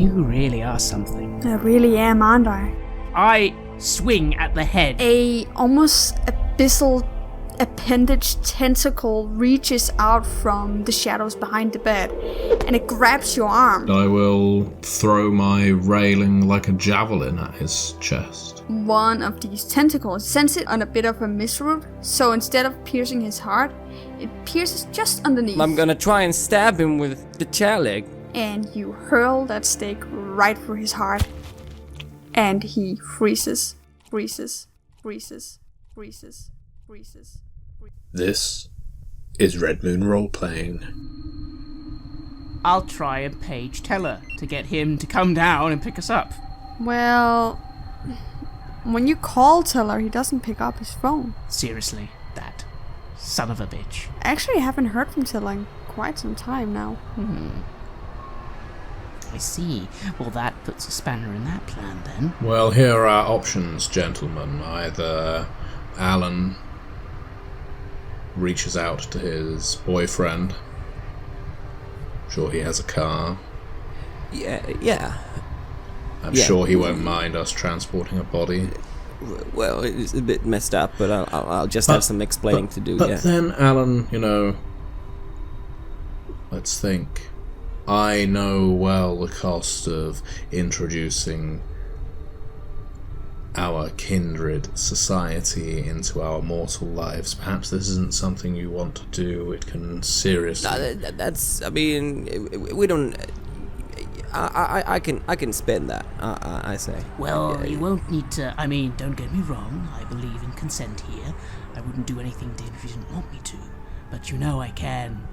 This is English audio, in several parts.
You really are something. I really am, aren't I? I swing at the head. A almost abyssal appendage tentacle reaches out from the shadows behind the bed, and it grabs your arm. I will throw my railing like a javelin at his chest. One of these tentacles sends it on a bit of a misroute, so instead of piercing his heart, it pierces just underneath. I'm gonna try and stab him with the chair leg. And you hurl that stake right through his heart. And he freezes. This is Red Moon Roleplaying. I'll try and page Teller to get him to come down and pick us up. Well, when you call Teller, he doesn't pick up his phone. Seriously, that son of a bitch. Actually, I haven't heard from Teller in quite some time now. I see. Well, that puts a spanner in that plan, then. Well, here are our options, gentlemen. Either Alan reaches out to his boyfriend. Sure, he has a car. Yeah. I'm sure he won't mind us transporting a body. Well, it's a bit messed up, but I'll just have some explaining to do. But then, Alan, let's think. I know well the cost of introducing our kindred society into our mortal lives. Perhaps this isn't something you want to do. It can seriously... we don't... I can spend that, I say. Well, you won't need to... don't get me wrong. I believe in consent here. I wouldn't do anything if you didn't want me to. But I can.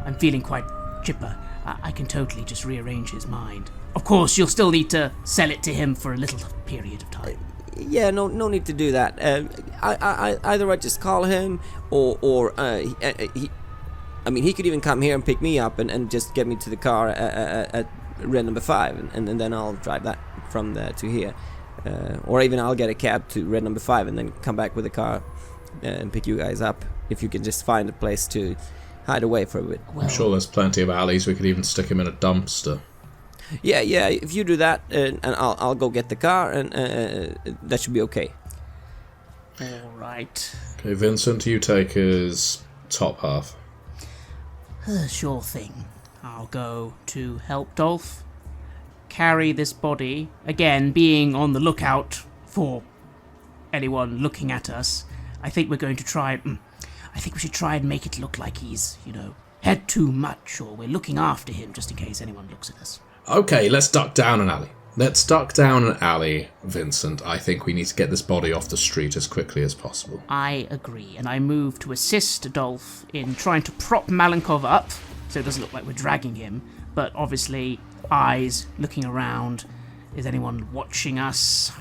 I'm feeling quite chipper. I can totally just rearrange his mind. Of course, you'll still need to sell it to him for a little period of time. No need to do that. Either I just call him, or he could even come here and pick me up and just get me to the car at red number 5, and then I'll drive that from there to here. Or even I'll get a cab to red number 5 and then come back with a car and pick you guys up. If you can just find a place to hide away for a bit. I'm sure there's plenty of alleys. We could even stick him in a dumpster. Yeah. If you do that, and I'll go get the car, and that should be okay. All right. Okay, Vincent, you take his top half. Sure thing. I'll go to help Dolph carry this body. Again, being on the lookout for anyone looking at us. I think we're going to try... I think we should try and make it look like he's, had too much, or we're looking after him just in case anyone looks at us. Okay, let's duck down an alley. Vincent. I think we need to get this body off the street as quickly as possible. I agree, and I move to assist Dolph in trying to prop Malinkov up, so it doesn't look like we're dragging him, but obviously eyes looking around. Is anyone watching us?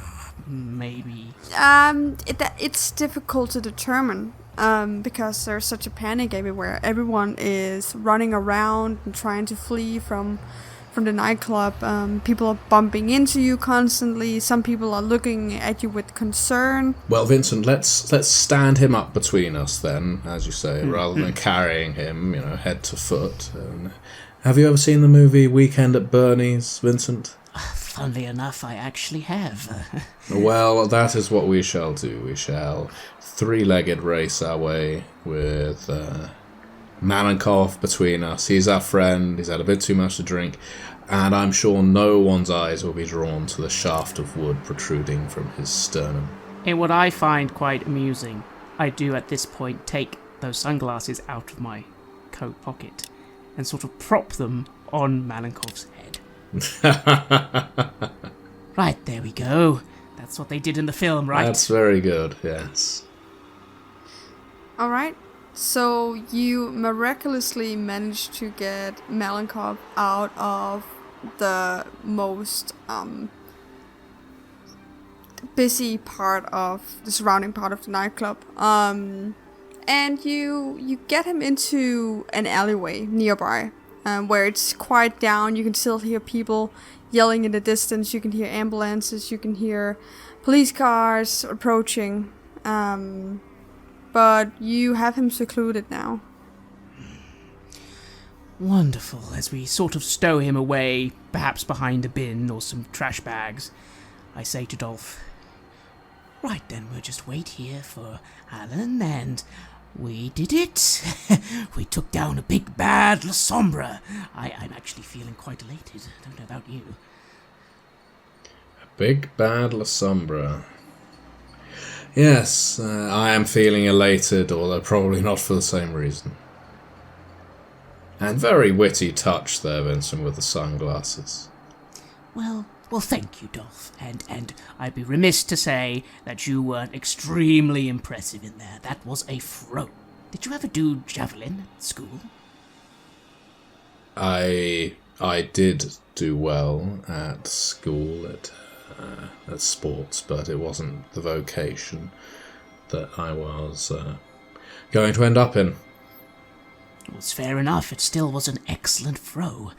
Maybe. It's difficult to determine. Because there's such a panic everywhere. Everyone is running around and trying to flee from the nightclub. People are bumping into you constantly. Some people are looking at you with concern. Well, Vincent, let's stand him up between us then, as you say, rather than carrying him, head to foot. Have you ever seen the movie Weekend at Bernie's, Vincent? Funnily enough, I actually have. Well, that is what we shall do. We shall three-legged race our way with Malinkov between us. He's our friend. He's had a bit too much to drink. And I'm sure no one's eyes will be drawn to the shaft of wood protruding from his sternum. And what I find quite amusing, I do at this point take those sunglasses out of my coat pocket and sort of prop them on Malinkov's head. Right, there we go. That's what they did in the film, right? That's very good, yes. Alright, so you miraculously managed to get Malinkov out of the most busy part of the surrounding part of the nightclub. And you get him into an alleyway nearby, where it's quiet down. You can still hear people yelling in the distance. You can hear ambulances. You can hear police cars approaching. But you have him secluded now. Wonderful. As we sort of stow him away, perhaps behind a bin or some trash bags, I say to Dolph, right then, we'll just wait here for Alan, and we did it. We took down a big bad La Sombra. I'm actually feeling quite elated. I don't know about you. A big bad La Sombra. Yes, I am feeling elated, although probably not for the same reason. And very witty touch there, Vincent, with the sunglasses. Well, thank you, Dolph. And I'd be remiss to say that you weren't extremely impressive in there. That was a throw. Did you ever do javelin at school? I did do well at school at sports, but it wasn't the vocation that I was going to end up in. It was fair enough. It still was an excellent throw.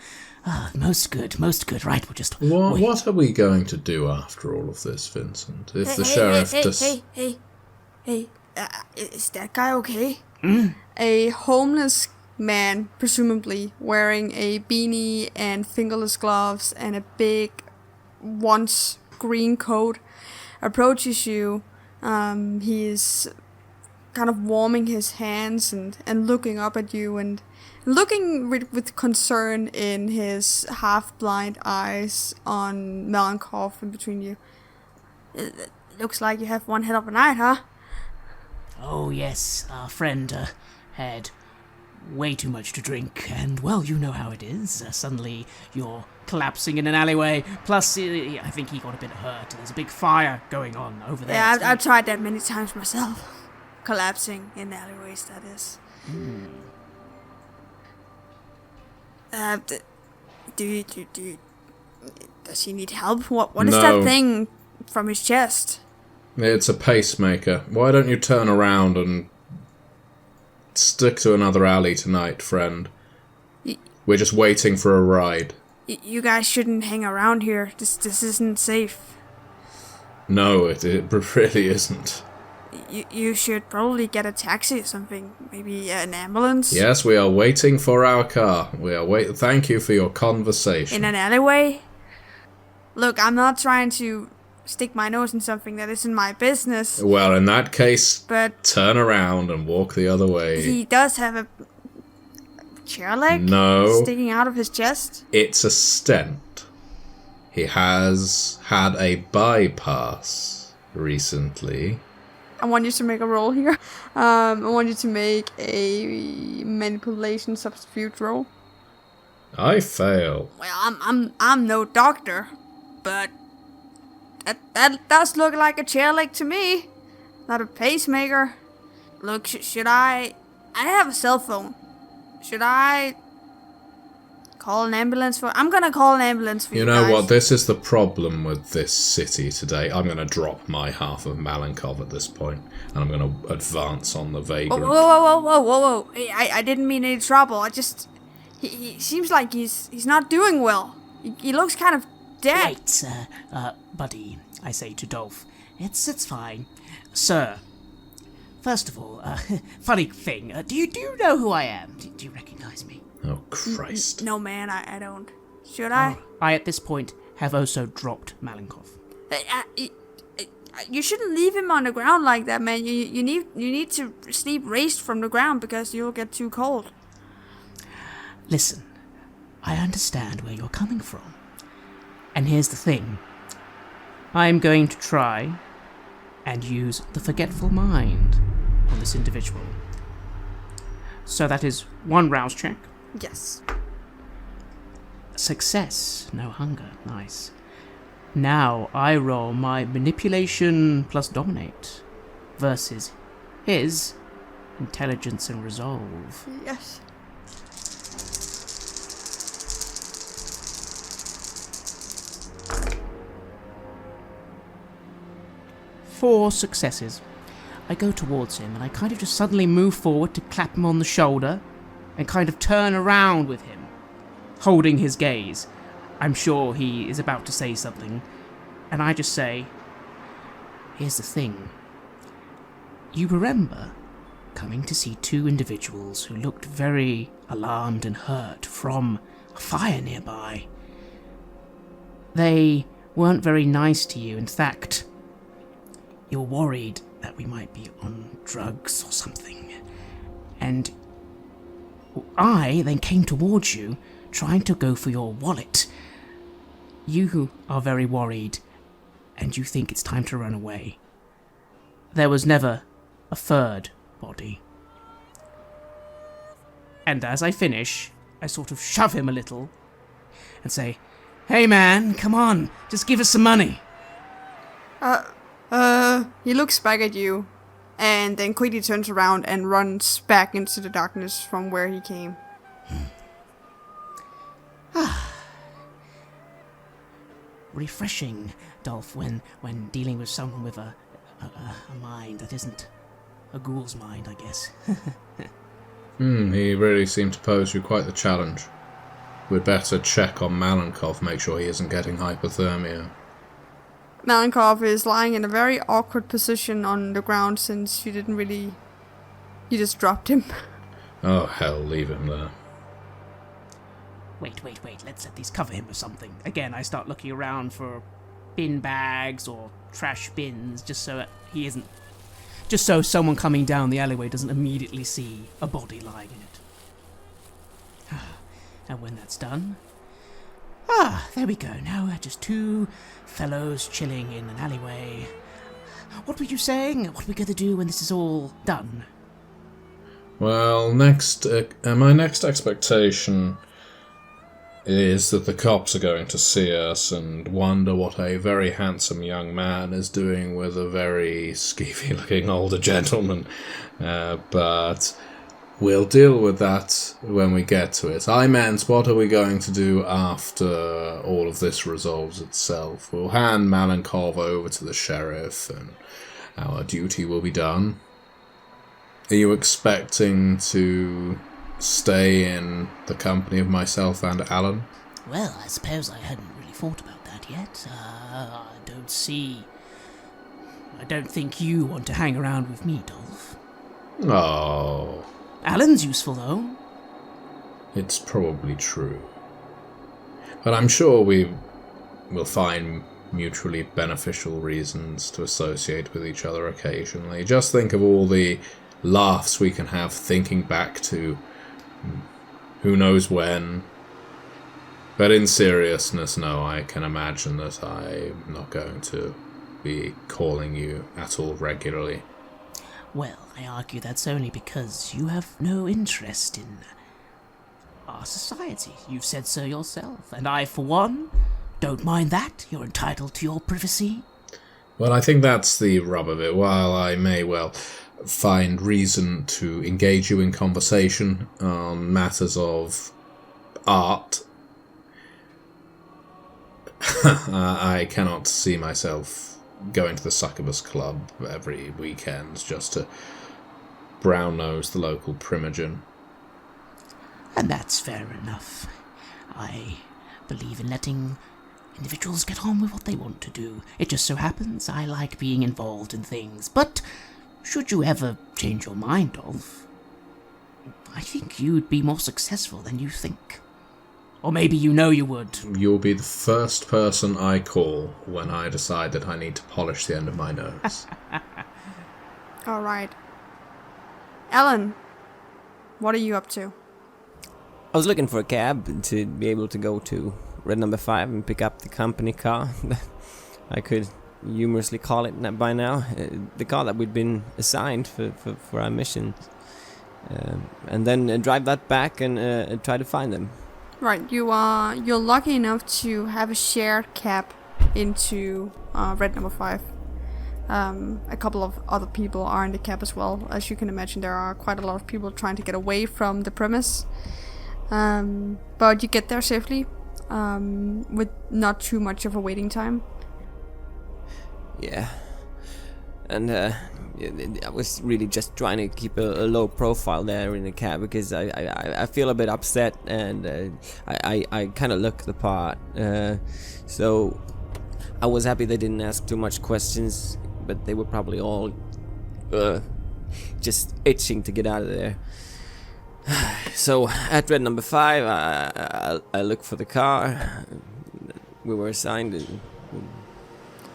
Most good. Right, we'll just wait. What are we going to do after all of this, Vincent? If the sheriff Hey, is that guy okay? A homeless man, presumably, wearing a beanie and fingerless gloves and a big, once green coat, approaches you. He is kind of warming his hands and looking up at you and looking with concern in his half-blind eyes on Malinkov in between you. It looks like you have one hell of a night, huh? Oh, yes. Our friend had way too much to drink, and, well, you know how it is. Suddenly you're collapsing in an alleyway, plus I think he got a bit hurt. There's a big fire going on over there. Yeah, I've tried that many times myself. Collapsing in alleyways, that is. Does he need help? What is that thing from his chest? It's a pacemaker. Why don't you turn around and stick to another alley tonight, friend? We're just waiting for a ride. You guys shouldn't hang around here. This isn't safe. No, it really isn't. You should probably get a taxi or something. Maybe an ambulance. Yes, we are waiting for our car. Thank you for your conversation. In an alleyway? Look, I'm not trying to stick my nose in something that isn't my business. Well, in that case, but turn around and walk the other way. He does have a chair leg sticking out of his chest. It's a stent. He has had a bypass recently. I want you to make a roll here. I want you to make a manipulation substitute roll. I fail. Well, I'm no doctor, but that does look like a chair leg to me. Not a pacemaker. Look, should I have a cell phone. Should I call an ambulance for... I'm gonna call an ambulance for you know guys. What? This is the problem with this city today. I'm gonna drop my half of Malinkov at this point, and I'm gonna advance on the vagrant. Whoa. Hey, I didn't mean any trouble. I just... He seems like he's not doing well. He looks kind of dead. Wait, buddy, I say to Dolph. It's fine. Sir, first of all, funny thing, do you know who I am? Do you recognize me? Oh, Christ. No, man, I don't. Should I? I, at this point, have also dropped Malinkov. You shouldn't leave him on the ground like that, man. You need to sleep raised from the ground because you'll get too cold. Listen, I understand where you're coming from. And here's the thing. I'm going to try and use the forgetful mind on this individual. So that is one rouse check. Yes. Success. No hunger. Nice. Now I roll my manipulation plus dominate versus his intelligence and resolve. Yes. Four successes. I go towards him and I kind of just suddenly move forward to clap him on the shoulder and kind of turn around with him, holding his gaze. I'm sure he is about to say something, and I just say, here's the thing. You remember coming to see two individuals who looked very alarmed and hurt from a fire nearby. They weren't very nice to you. In fact, you're worried that we might be on drugs or something. And I then came towards you, trying to go for your wallet. You are very worried, and you think it's time to run away. There was never a third body. And as I finish, I sort of shove him a little and say, "Hey man, come on, just give us some money." He looks back at you and then quickly turns around and runs back into the darkness from where he came. Refreshing, Dolph, when dealing with someone with a mind that isn't a ghoul's mind, I guess. He really seemed to pose you quite the challenge. We'd better check on Malinkov, make sure he isn't getting hypothermia. Malinkov is lying in a very awkward position on the ground since you just dropped him. Oh hell, leave him there. Wait, let's at least cover him with something. Again, I start looking around for bin bags or trash bins, just so someone coming down the alleyway doesn't immediately see a body lying in it. And when that's done... there we go. Now we're just two fellows chilling in an alleyway. What were you saying? What are we going to do when this is all done? Well, my next expectation is that the cops are going to see us and wonder what a very handsome young man is doing with a very skeevy-looking older gentleman. But we'll deal with that when we get to it. I meant, what are we going to do after all of this resolves itself? We'll hand Malinkov over to the sheriff and our duty will be done. Are you expecting to stay in the company of myself and Alan? Well, I suppose I hadn't really thought about that yet. I don't think you want to hang around with me, Dolph. Oh. Alan's useful, though. It's probably true. But I'm sure we will find mutually beneficial reasons to associate with each other occasionally. Just think of all the laughs we can have thinking back to who knows when. But in seriousness, no, I can imagine that I'm not going to be calling you at all regularly. Well, I argue that's only because you have no interest in our society. You've said so yourself, and I, for one, don't mind that. You're entitled to your privacy. Well, I think that's the rub of it. While I may well find reason to engage you in conversation on matters of art, I cannot see myself going to the Succubus Club every weekend just to brown-nose the local primogen. And that's fair enough. I believe in letting individuals get on with what they want to do. It just so happens I like being involved in things, but should you ever change your mind, Dolph, I think you'd be more successful than you think. Or maybe you know you would. You'll be the first person I call when I decide that I need to polish the end of my nose. Alright. Alan, what are you up to? I was looking for a cab to be able to go to Red Number 5 and pick up the company car. I could humorously call it by now. The car that we'd been assigned for our mission. And then drive that back and try to find them. Right, you're lucky enough to have a shared cab into Red Number 5. A couple of other people are in the cab as well. As you can imagine, there are quite a lot of people trying to get away from the premise. But you get there safely, with not too much of a waiting time. Yeah. And I was really just trying to keep a low profile there in the cab because I feel a bit upset and I kind of look the part. So I was happy they didn't ask too much questions, but they were probably all just itching to get out of there. So at red number 5, I look for the car we were assigned.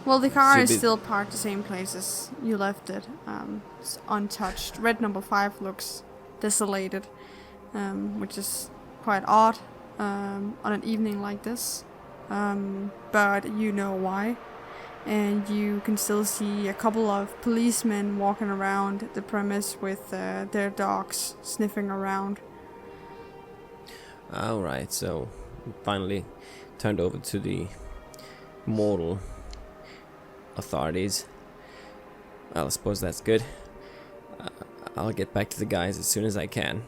Well, the car Should is be- still parked the same place as you left it. It's untouched. Red number 5 looks desolated, which is quite odd on an evening like this. But you know why. And you can still see a couple of policemen walking around the premise with their dogs sniffing around. Alright, so finally turned over to the mortal authorities. Well, I suppose that's good. I'll get back to the guys as soon as I can.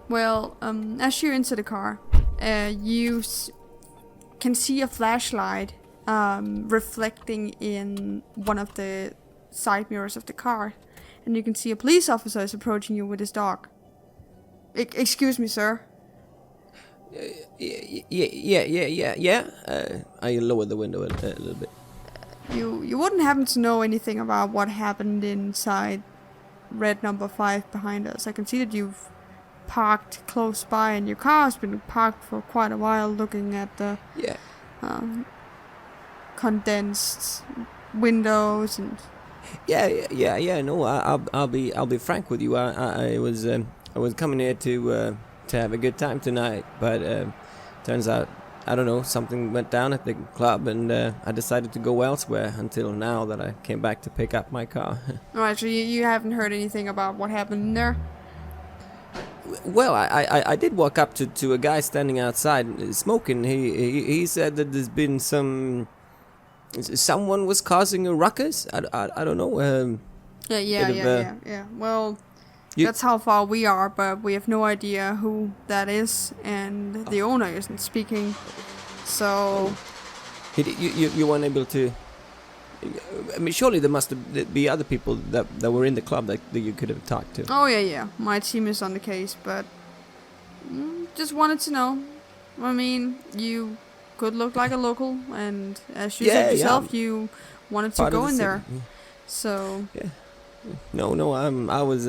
Well, as you enter the car, you can see a flashlight reflecting in one of the side mirrors of the car, and you can see a police officer is approaching you with his dog. Excuse me, sir. Yeah. I lowered the window a little bit. You wouldn't happen to know anything about what happened inside red number 5 behind us? I can see that you've parked close by, and your car has been parked for quite a while, looking at the Yeah. condensed windows and. Yeah. No, I'll be frank with you. I was coming here to have a good time tonight, but turns out, I don't know, something went down at the club, and I decided to go elsewhere until now that I came back to pick up my car. Alright, so you haven't heard anything about what happened in there? Well, I did walk up to a guy standing outside smoking. He said that there's been someone was causing a ruckus. I don't know. Yeah. Well, You- that's how far we are, but we have no idea who that is, and the owner isn't speaking. So, You weren't able to. I mean, surely there must be other people that were in the club that you could have talked to. oh yeah, my team is on the case, but just wanted to know. I mean, you could look like a local, and as you said yourself, you wanted to Part of go the in city, there. yeah. So, No. I was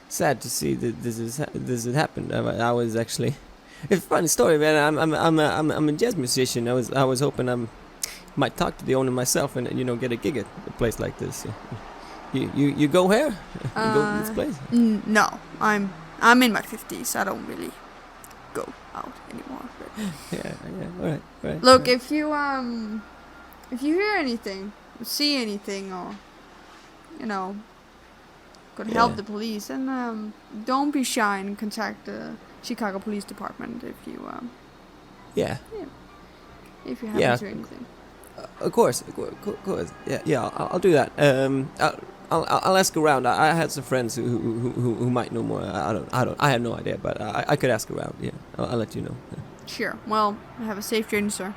sad to see that this had happened. I was actually. It's a funny story, man. I'm a jazz musician. I was hoping I might talk to the owner myself and get a gig at a place like this. You go here? You go to this place? no, I'm in my 50s. I don't really go out anymore. But. Yeah. All right. Look, if you hear anything, see anything, or could help Yeah. the police, and don't be shy and contact the Chicago Police Department if you Yeah. happen Yeah. to anything. Of course. Yeah. I'll do that. I'll ask around. I had some friends who might know more. I have no idea, but I could ask around. Yeah. I'll let you know. Yeah. Sure. Well, have a safe journey, sir.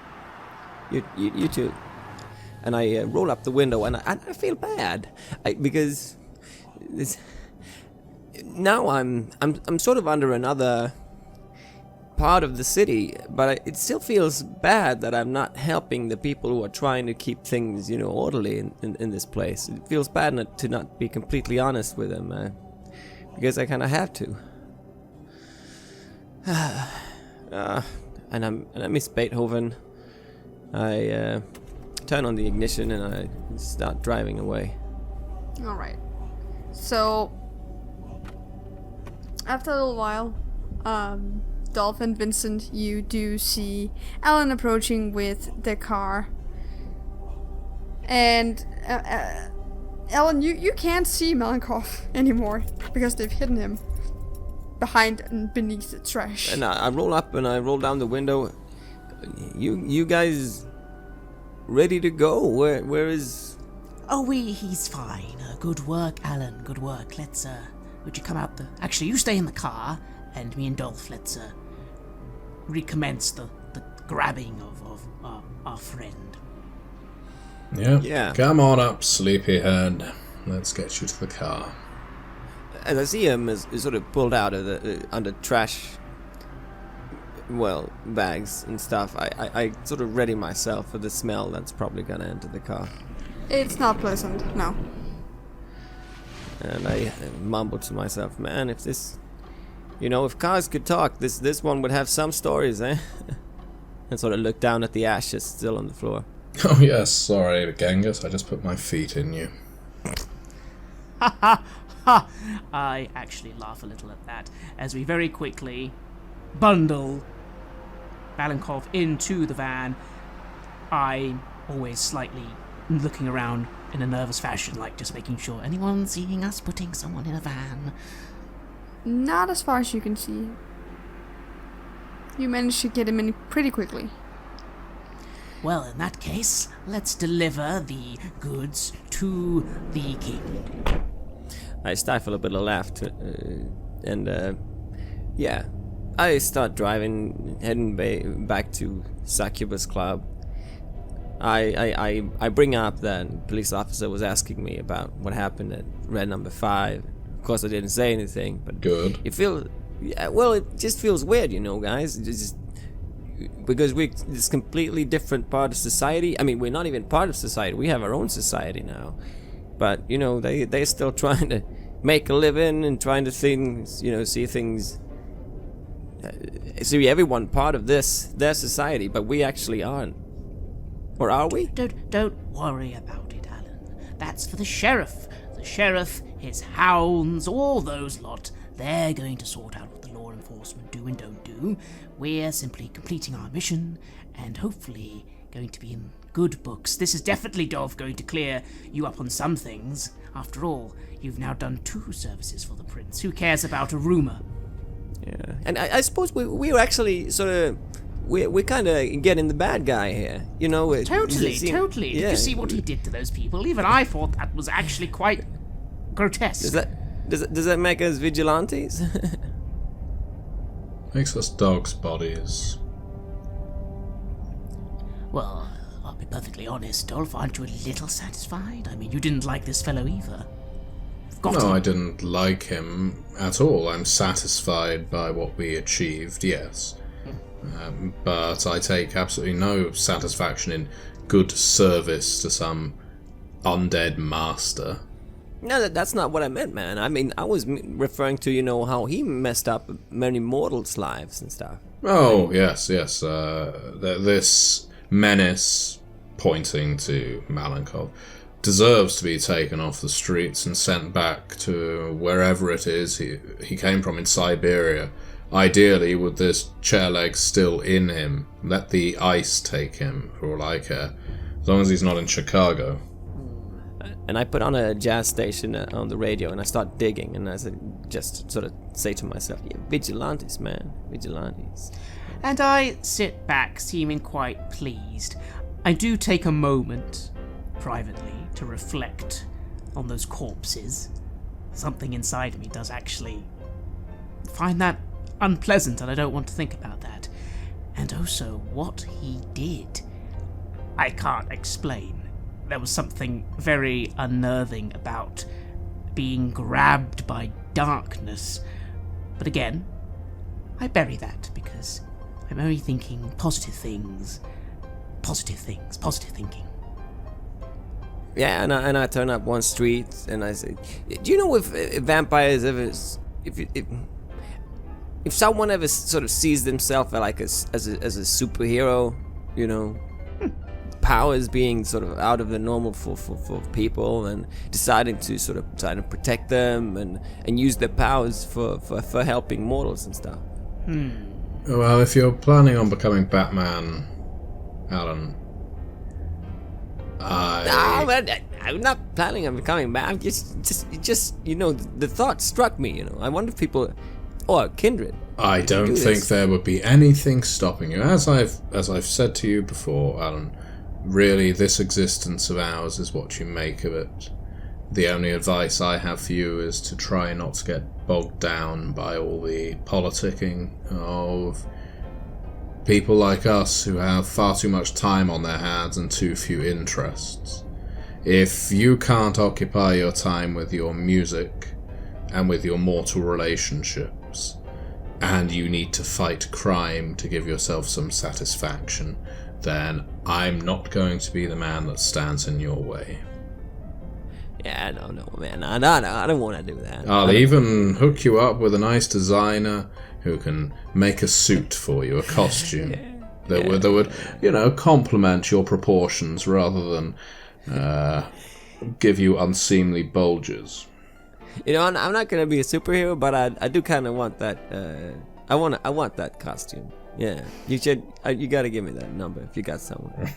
You too. And I roll up the window, and I feel bad because now I'm sort of under another part of the city, but it still feels bad that I'm not helping the people who are trying to keep things orderly in this place. It feels bad to not be completely honest with them, because I kind of have to. And I miss Beethoven. I turn on the ignition and I start driving away. All right. So, after a little while, Dolph and Vincent, you do see Alan approaching with the car. And, Alan, you can't see Malinkov anymore because they've hidden him behind and beneath the trash. And I roll up and I roll down the window. You guys ready to go? Where is... Oh, he's fine. Good work, Alan. Good work. Let's, would you come out the... Actually, you stay in the car, and me and Dolph, let's, recommence the grabbing of our friend. Yeah. Come on up, sleepyhead. Let's get you to the car. As I see him is sort of pulled out of the under trash, bags and stuff, I sort of ready myself for the smell that's probably gonna enter the car. It's not pleasant, no. And I mumbled to myself, man, if this... if cars could talk, this one would have some stories, eh? And sort of looked down at the ashes still on the floor. Oh yes, sorry, Genghis, I just put my feet in you. Ha ha ha! I actually laugh a little at that, as we very quickly bundle Malinkov into the van. I always slightly looking around in a nervous fashion, like just making sure anyone seeing us putting someone in a van. Not as far as you can see. You managed to get him in pretty quickly. Well, in that case, let's deliver the goods to the king. I stifle a bit of laughter, and I start driving, heading back to Succubus Club. I bring up that police officer was asking me about what happened at Red Number 5. Of course, I didn't say anything, but Good. it just feels weird, guys. It's just because we're this completely different part of society. I mean, we're not even part of society. We have our own society now, but they're still trying to make a living and trying to see things. See everyone part of their society, but we actually aren't. Or are we? Don't worry about it, Alan. That's for the sheriff. The sheriff, his hounds, all those lot. They're going to sort out what the law enforcement do and don't do. We're simply completing our mission and hopefully going to be in good books. This is definitely, Dolph, going to clear you up on some things. After all, you've now done 2 services for the prince. Who cares about a rumor? Yeah, and I suppose we're actually sort of... We're kind of getting the bad guy here, Totally. Yeah. Did you see what he did to those people? Even I thought that was actually quite grotesque. Does that make us vigilantes? Makes us dogs' bodies. Well, I'll be perfectly honest, Dolph, aren't you a little satisfied? I mean, you didn't like this fellow either. I didn't like him at all. I'm satisfied by what we achieved, yes. But I take absolutely no satisfaction in good service to some undead master. No, that's not what I meant, man. I mean, I was referring to, how he messed up many mortals' lives and stuff. Oh, yes. This menace, pointing to Malinkov, deserves to be taken off the streets and sent back to wherever it is he came from in Siberia. Ideally, with this chair leg still in him, let the ice take him, for all I care. As long as he's not in Chicago. And I put on a jazz station on the radio, and I start digging, and I just sort of say to myself, yeah, vigilantes, man, vigilantes. And I sit back, seeming quite pleased. I do take a moment, privately, to reflect on those corpses. Something inside me does actually find that unpleasant, and I don't want to think about that. And also, what he did, I can't explain. There was something very unnerving about being grabbed by darkness. But again, I bury that because I'm only thinking positive things. Positive things, positive thinking. Yeah, and I turn up one street and I say, do you know if vampires ever... If someone ever sort of sees themselves like as a superhero, powers being sort of out of the normal for people and deciding to sort of try to protect them and use their powers for helping mortals and stuff. Well, if you're planning on becoming Batman, Alan, I'm not planning on becoming Batman. Just the thought struck me. I wonder if people... Or kindred. I don't think there would be anything stopping you. As I've said to you before, Alan, really this existence of ours is what you make of it. The only advice I have for you is to try not to get bogged down by all the politicking of people like us who have far too much time on their hands and too few interests. If you can't occupy your time with your music and with your mortal relationships, and you need to fight crime to give yourself some satisfaction, then I'm not going to be the man that stands in your way. Yeah, no, man. I don't want to do that. I'll even hook you up with a nice designer who can make a suit for you, a costume. that would, complement your proportions rather than give you unseemly bulges. I'm not gonna be a superhero, but I do kind of want that. I want that costume. Yeah, you gotta give me that number if you got someone.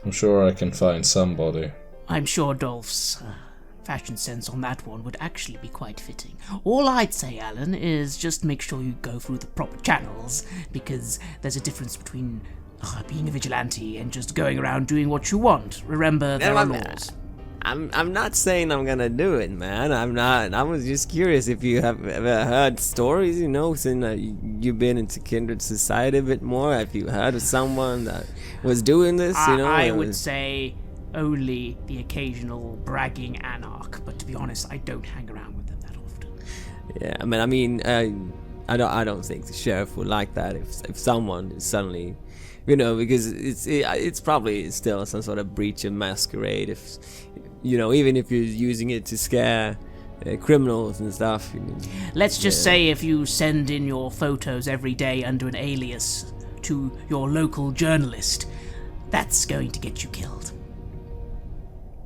I'm sure I can find somebody. I'm sure Dolph's fashion sense on that one would actually be quite fitting. All I'd say, Alan, is just make sure you go through the proper channels, because there's a difference between being a vigilante and just going around doing what you want. Remember, there are laws. I'm not saying I'm gonna do it, man. I'm not. I was just curious if you have ever heard stories, since you've been into kindred society a bit more. Have you heard of someone that was doing this? I would say only the occasional bragging anarch, but to be honest, I don't hang around with them that often. Yeah, I don't think the sheriff would like that if someone is suddenly, because it's probably still some sort of breach of Masquerade. If even if you're using it to scare criminals and stuff. Let's just say if you send in your photos every day under an alias to your local journalist, that's going to get you killed.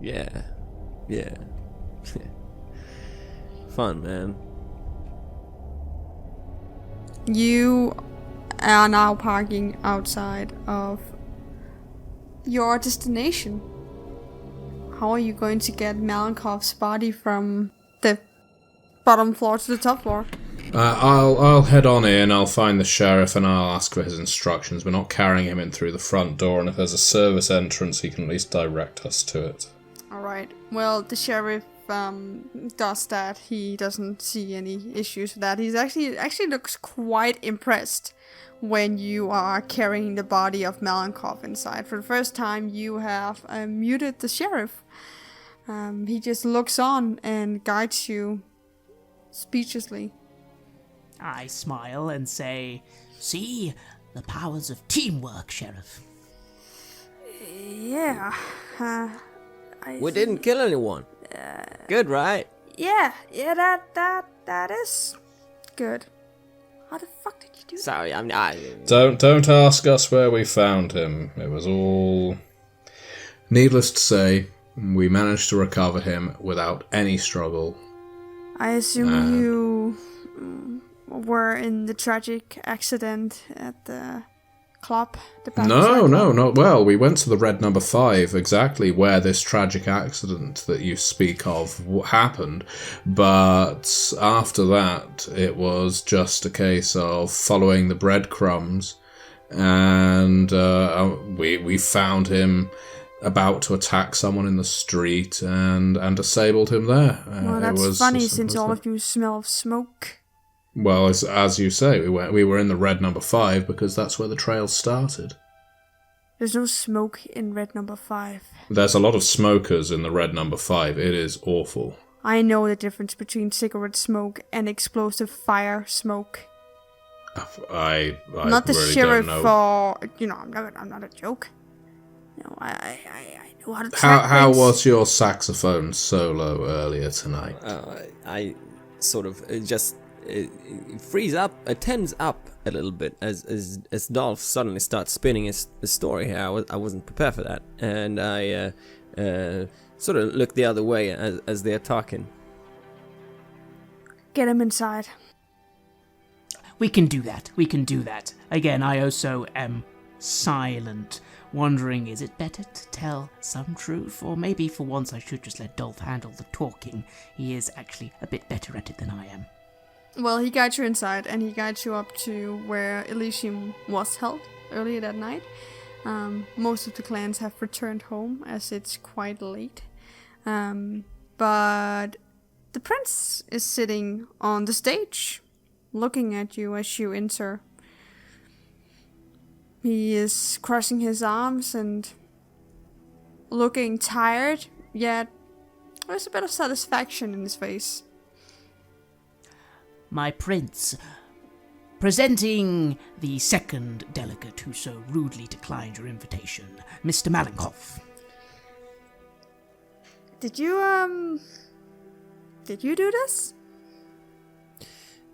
Yeah. Fun, man. You are now parking outside of your destination. How are you going to get Malinkov's body from the bottom floor to the top floor? I'll head on in, I'll find the sheriff and I'll ask for his instructions. We're not carrying him in through the front door, and if there's a service entrance, he can at least direct us to it. Alright, well, the sheriff does that. He doesn't see any issues with that. He's actually looks quite impressed when you are carrying the body of Malinkov inside. For the first time, you have muted the sheriff. He just looks on and guides you speechlessly. I smile and say, "See, the powers of teamwork, Sheriff." Yeah. We didn't kill anyone. Good, right? Yeah, that is good. How the fuck did you do that? Sorry, Don't ask us where we found him. It was all... Needless to say, we managed to recover him without any struggle. I assume you were in the tragic accident at the club? No. Well, we went to the Red Number 5, exactly where this tragic accident that you speak of happened. But after that, it was just a case of following the breadcrumbs, and we found him about to attack someone in the street and disabled him there. Well, that's funny since all of you smell of smoke. Well, as you say, we were in the Red Number 5 because that's where the trail started. There's no smoke in Red Number 5. There's a lot of smokers in the Red Number 5. It is awful. I know the difference between cigarette smoke and explosive fire smoke. I not the really sheriff don't know. I'm not a joke. No, I know how to track How things. was your saxophone solo earlier tonight? I sort of just it tens up a little bit as Dolph suddenly starts spinning his story here. I wasn't prepared for that, and I sort of look the other way as they're talking. Get him inside. We can do that. Again, I also am silent, wondering, is it better to tell some truth, or maybe for once I should just let Dolph handle the talking. He is actually a bit better at it than I am. Well, he guides you inside, and he guides you up to where Elysium was held earlier that night. Most of the clans have returned home, as it's quite late. But the prince is sitting on the stage, looking at you as you enter. He is crossing his arms and looking tired, yet there's a bit of satisfaction in his face. My prince, presenting the second delegate who so rudely declined your invitation, Mr. Malinkov. Did you do this?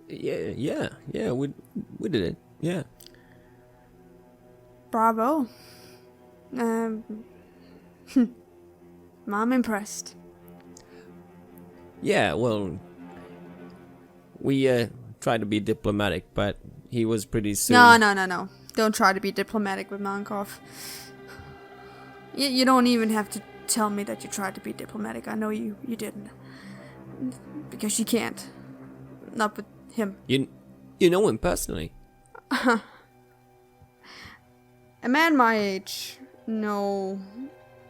Yeah, we did it, yeah. Bravo. I'm impressed. Yeah, well, we tried to be diplomatic, but he was pretty soon... No. Don't try to be diplomatic with Malinkov. You don't even have to tell me that you tried to be diplomatic. I know you didn't. Because you can't. Not with him. You know him personally? A man my age know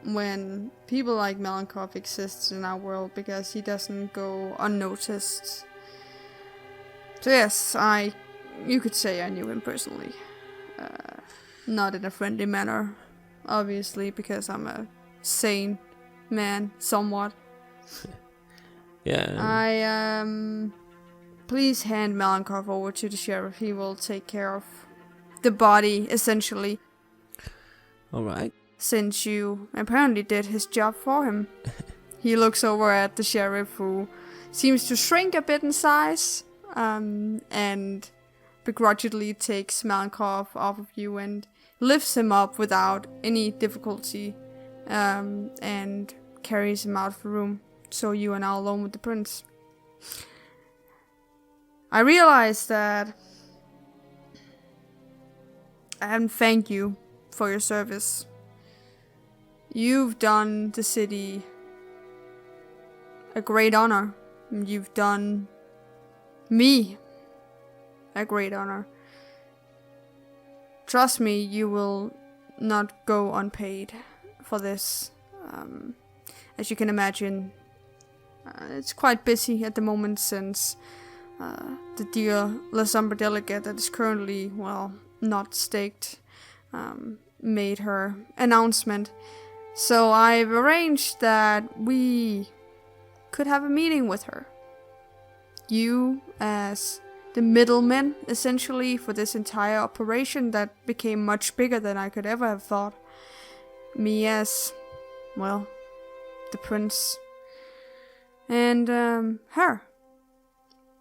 when people like Malinkov exist in our world because he doesn't go unnoticed. So yes, you could say I knew him personally. Not in a friendly manner, obviously, because I'm a sane man, somewhat. Yeah. Please hand Malinkov over to the sheriff. He will take care of the body, essentially. Alright. Since you apparently did his job for him. He looks over at the sheriff, who seems to shrink a bit in size, and begrudgingly takes Malinkov off of you and lifts him up without any difficulty, and carries him out of the room. So you are now alone with the prince. I realize that I haven't thanked you for your service. You've done the city a great honor. You've done me a great honor. Trust me, you will not go unpaid for this. As you can imagine, it's quite busy at the moment since the dear La Sombra delegate that is currently, well, not staked, made her announcement. So I've arranged that we could have a meeting with her. You as the middleman, essentially, for this entire operation that became much bigger than I could ever have thought. Me as, well, the prince. And her.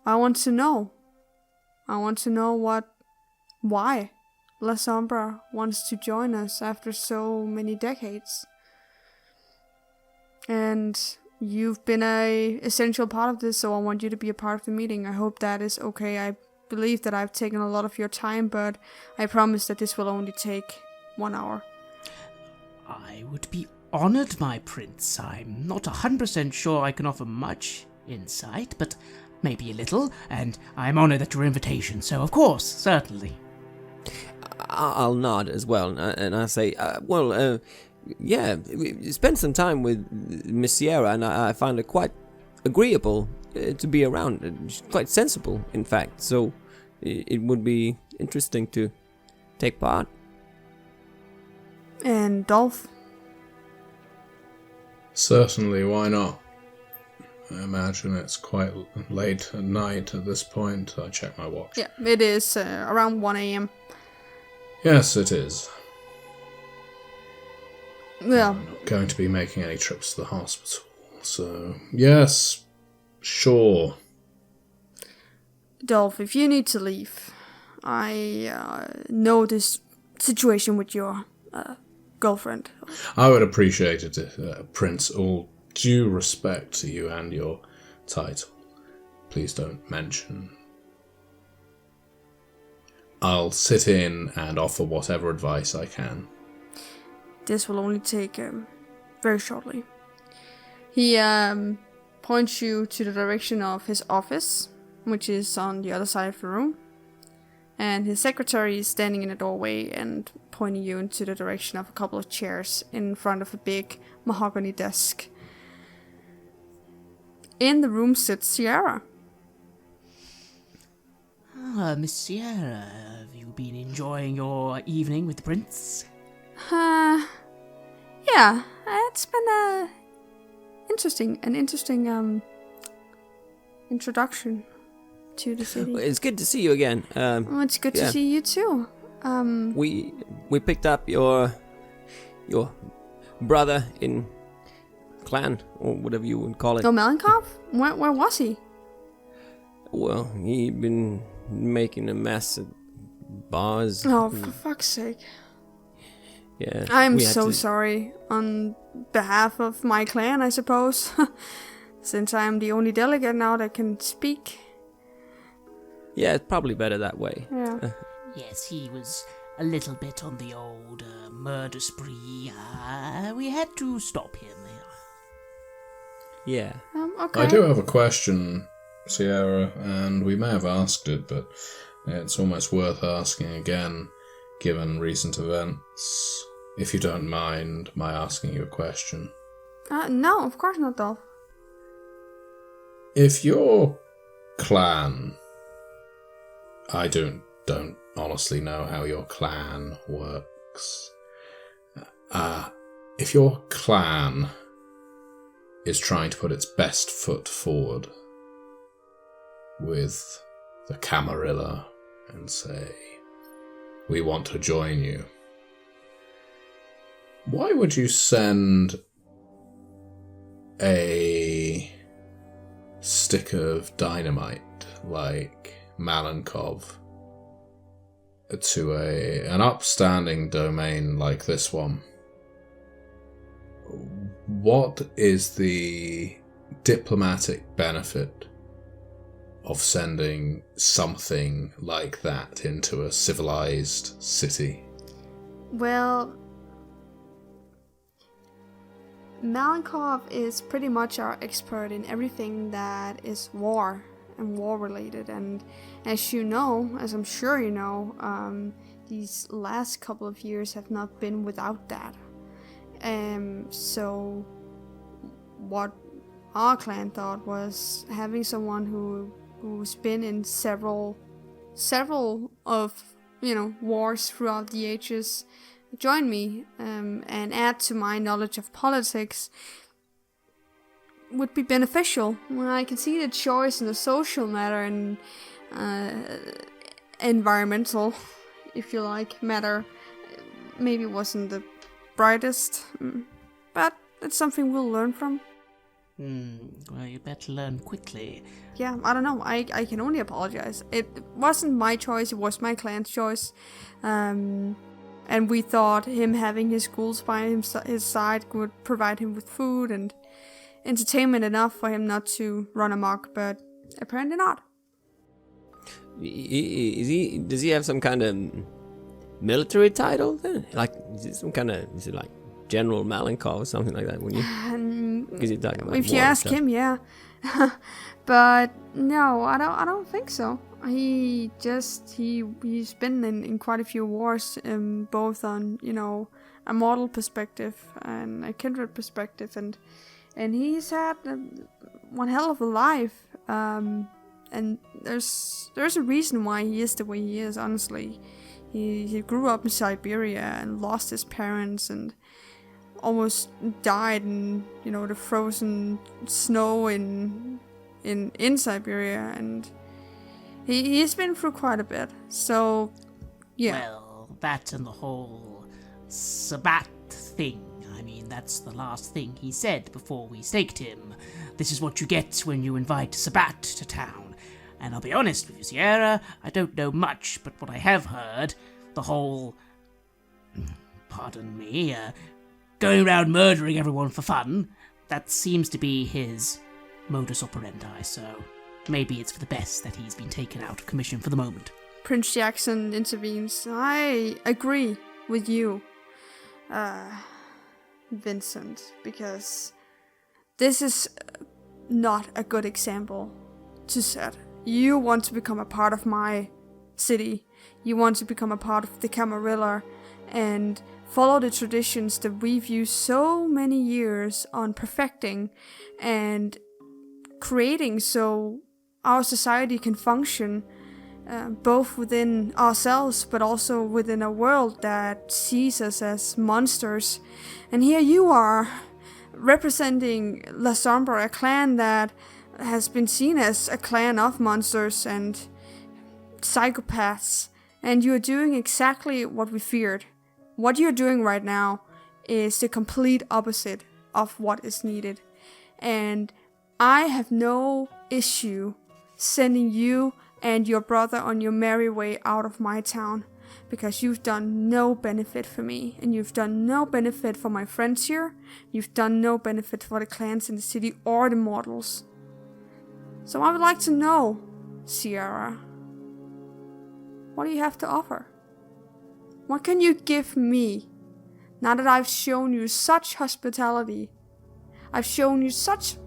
I want to know why La Sombra wants to join us after so many decades. And you've been an essential part of this, so I want you to be a part of the meeting. I hope that is okay. I believe that I've taken a lot of your time, but I promise that this will only take 1 hour. I would be honored, my prince. I'm not 100% sure I can offer much insight, but maybe a little, and I'm honored at your invitation, so of course, certainly. I'll nod as well, and I say, yeah, we spent some time with Miss Sierra, and I find her quite agreeable to be around. She's quite sensible, in fact, so it would be interesting to take part. And Dolph? Certainly, why not? I imagine it's quite late at night at this point. I check my watch. Yeah, it is around 1 a.m. Yes, it is. Well, I'm not going to be making any trips to the hospital, so yes, sure. Dolph, if you need to leave, I know this situation with your girlfriend. I would appreciate it, Prince. All due respect to you and your title. Please don't mention. I'll sit in and offer whatever advice I can. This will only take very shortly. He points you to the direction of his office, which is on the other side of the room. And his secretary is standing in the doorway and pointing you into the direction of a couple of chairs in front of a big mahogany desk. In the room sits Sierra. Ah, Miss Sierra, have you been enjoying your evening with the prince? Yeah, it's been an interesting introduction to the city. It's good to see you again. It's good to see you too. We picked up your brother in clan, or whatever you would call it. Oh, Malinkov? Where was he? Well, he'd been making a mess at bars. Oh, for fuck's sake. Yeah. I'm so sorry on behalf of my clan, I suppose. Since I'm the only delegate now that can speak. Yeah, it's probably better that way. Yeah. Yes, he was a little bit on the old murder spree. We had to stop him. Yeah. Okay. I do have a question, Sierra, and we may have asked it, but it's almost worth asking again, given recent events. If you don't mind my asking you a question. No, of course not, Dolph. If your clan... I don't honestly know how your clan works. If your clan is trying to put its best foot forward with the Camarilla and say, we want to join you, why would you send a stick of dynamite like Malinkov to an upstanding domain like this one? What is the diplomatic benefit of sending something like that into a civilized city? Well, Malinkov is pretty much our expert in everything that is war and war related, and as you know, as I'm sure you know, these last couple of years have not been without that. So what our clan thought was having someone who's been in several of, you know, wars throughout the ages join me, and add to my knowledge of politics would be beneficial. Well, I can see the choice in the social matter and environmental, if you like, matter maybe wasn't the brightest, but it's something we'll learn from. Well, you better learn quickly. Yeah, I don't know. I can only apologize. It wasn't my choice, it was my clan's choice. And we thought him having his schools by his side would provide him with food and entertainment enough for him not to run amok, but apparently not. Does he have some kind of military title then? Like, is it some kind of, is it like General Malinkov or something like that? When you, because you're talking about if you ask him, yeah. But no, I don't think so. He's been in quite a few wars, both on, you know, a mortal perspective and a kindred perspective, and he's had one hell of a life. And there's a reason why he is the way he is. Honestly, he grew up in Siberia and lost his parents and almost died in, you know, the frozen snow in Siberia, and he's been through quite a bit. So yeah. Well, that and the whole Sabbat thing. I mean, that's the last thing he said before we staked him. This is what you get when you invite Sabbat to town. And I'll be honest with you, Sierra, I don't know much, but what I have heard, the whole, pardon me, going around murdering everyone for fun, that seems to be his modus operandi, so maybe it's for the best that he's been taken out of commission for the moment. Prince Jackson intervenes. I agree with you, Vincent, because this is not a good example to set. You want to become a part of my city. You want to become a part of the Camarilla and follow the traditions that we've used so many years on perfecting and creating so our society can function both within ourselves but also within a world that sees us as monsters. And here you are, representing La Sombra, a clan that has been seen as a clan of monsters and psychopaths, and you're doing exactly what we feared. What you're doing right now is the complete opposite. of what is needed. And I have no issue sending you and your brother on your merry way out of my town, because you've done no benefit for me, and you've done no benefit for my friends here. You've done no benefit for the clans in the city or the mortals. So I would like to know, Sierra, what do you have to offer? What can you give me, now that I've shown you such hospitality? I've shown you such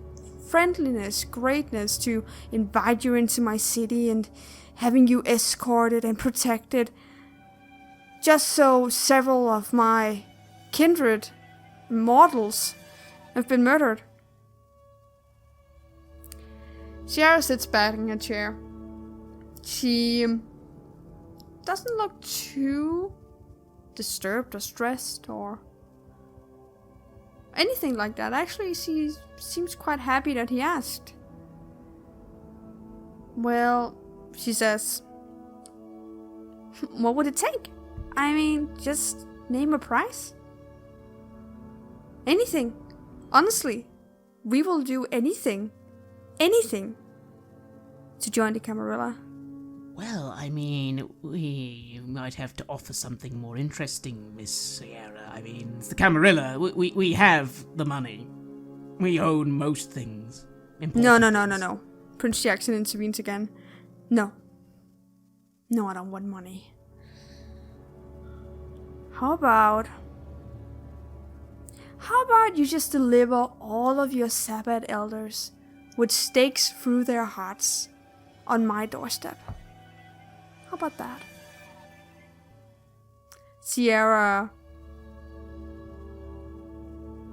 friendliness, greatness to invite you into my city and having you escorted and protected, just so several of my kindred mortals have been murdered. Sierra sits back in a chair. She doesn't look too disturbed or stressed or anything like that. Actually, she seems quite happy that he asked. Well, she says, what would it take? I mean, just name a price. Anything. Honestly, we will do anything. Anything. To join the Camarilla. Well, I mean, we might have to offer something more interesting, Miss Sierra. I mean, it's the Camarilla. We have the money. We own most things. No. Prince Jackson intervenes again. No, I don't want money. How about you just deliver all of your Sabbath elders with stakes through their hearts on my doorstep? How about that? Sierra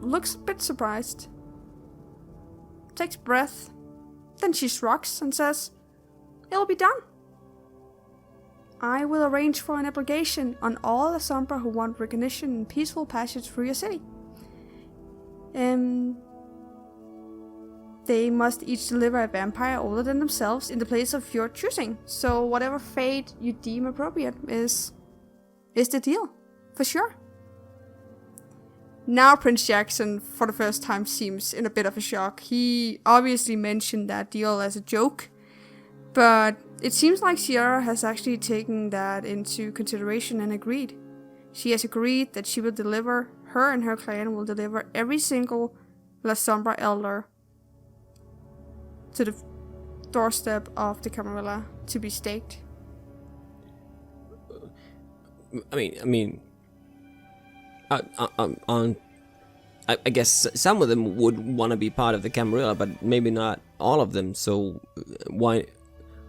looks a bit surprised. Takes breath. Then she shrugs and says, it'll be done. I will arrange for an obligation on all the Sombra who want recognition and peaceful passage through your city. They must each deliver a vampire older than themselves in the place of your choosing. So whatever fate you deem appropriate is the deal, for sure. Now Prince Jackson, for the first time, seems in a bit of a shock. He obviously mentioned that deal as a joke, but it seems like Sierra has actually taken that into consideration and agreed. She has agreed that she will deliver, her and her clan will deliver every single La Sombra elder to the doorstep of the Camarilla to be staked. I guess some of them would want to be part of the Camarilla, but maybe not all of them. So why?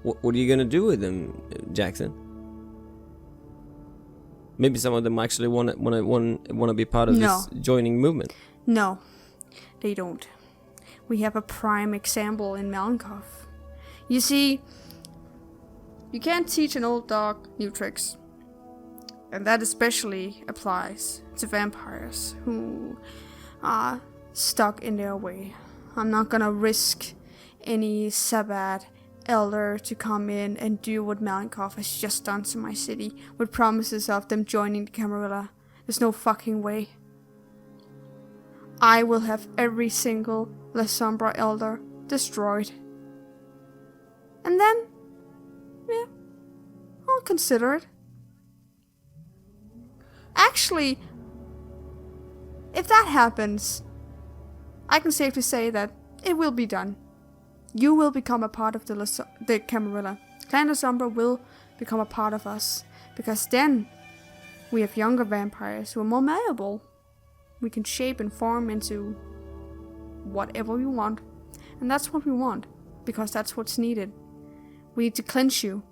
What are you gonna do with them, Jackson? Maybe some of them actually want to be part of this joining movement. No, they don't. We have a prime example in Malinkov. You see, you can't teach an old dog new tricks. And that especially applies to vampires who are stuck in their way. I'm not gonna risk any Sabbath elder to come in and do what Malinkov has just done to my city with promises of them joining the Camarilla. There's no fucking way. I will have every single La Sombra elder destroyed. And then, yeah, I'll consider it. Actually, if that happens, I can safely say that it will be done. You will become a part of the Camarilla. Clan La Sombra will become a part of us, because then we have younger vampires who are more malleable. We can shape and form into whatever we want. And that's what we want, because that's what's needed. We need to cleanse you.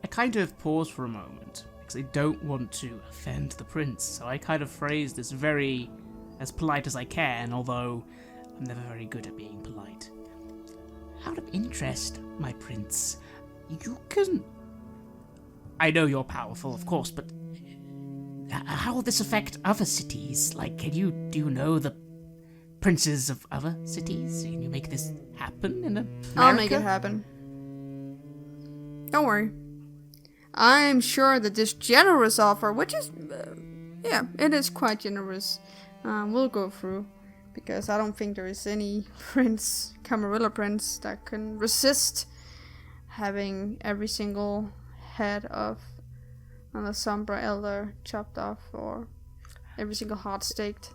I kind of pause for a moment, because I don't want to offend the prince, so I kind of phrase this as polite as I can, although I'm never very good at being polite. Out of interest, my prince, you can... I know you're powerful, of course, but how will this affect other cities? Like, do you know the princes of other cities? Can you make this happen in America? I'll make it happen. Don't worry. I'm sure that this generous offer, which is Yeah, it is quite generous. We'll go through, because I don't think there is any Camarilla prince that can resist having every single head of the Sombra Elder chopped off, or every single heart staked.